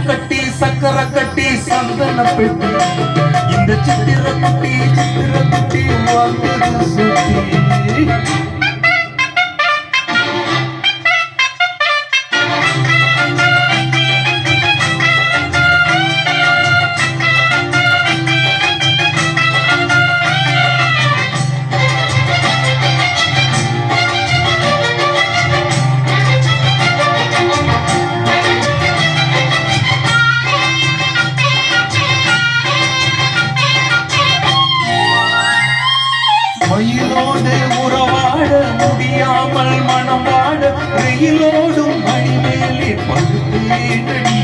சக்கர கட்டி சந்தன பெட்டி இந்த சித்திர குட்டி வாழ்ந்தது சுத்தி மயிலோடு உறவாட முடியாமல் மனம் வாட ரயிலோடும் மணிமேலே படுத்தேனடி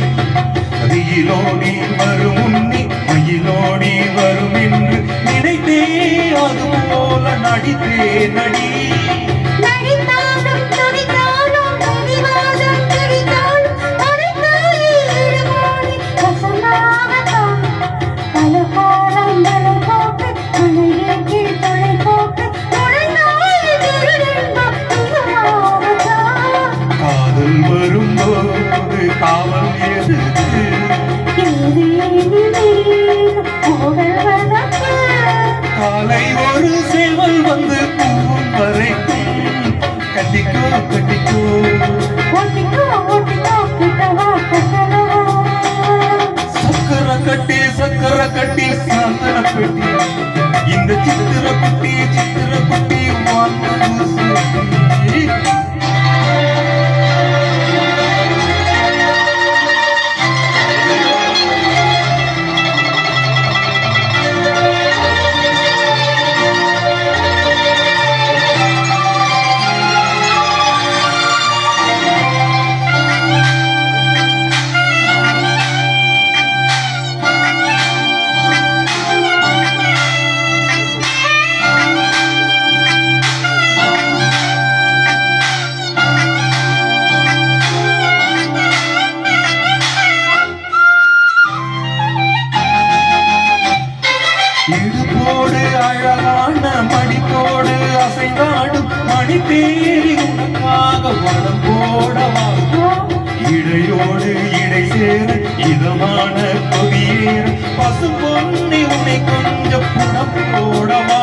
ரயிலோடி வரும் உன்னை மயிலோடி வரும் என்று நினைத்தே அது போல நடித்தே நடி காவல் எதுக்கு காலை ஒரு சேவல் வந்து பூவும் வரைக்கும் கட்டிக்கோ கட்டிக்கோ சக்கர கட்டி சந்தன பெட்டி இந்த சித்திர குட்டி வாழ்ந்தது சுத்தி இடுப்போடு அழகான மடிப்போடு அசைந்தாடும் மணி தேறி உனக்காக வளம் போடவா இடையோடு இடை சேர இதமான கொடியேற பசு பொன்னி உன்னை கொஞ்சம் புடம் போடவா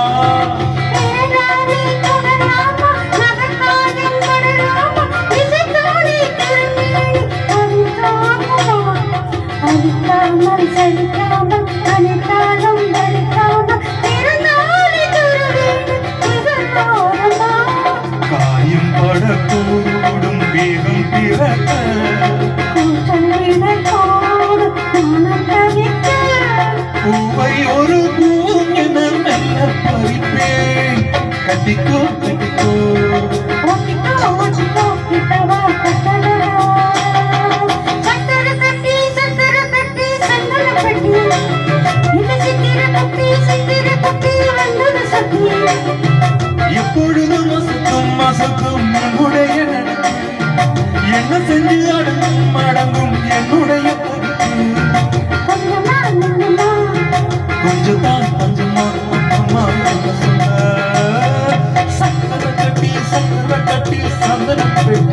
காயும் படக்கூடும் வேகம் பிறக்க பூவை ஒரு பூவும் என மெல்ல பறிப்பேன் கட்டிக்கோ கட்டிக்கோ எப்பொழுதும் மசக்கும் என்னுடைய என்ன செஞ்சு அடங்கும் என்னுடைய கொஞ்சம் தான் கொஞ்சமா சக்கர கட்டி சந்தன பெட்டி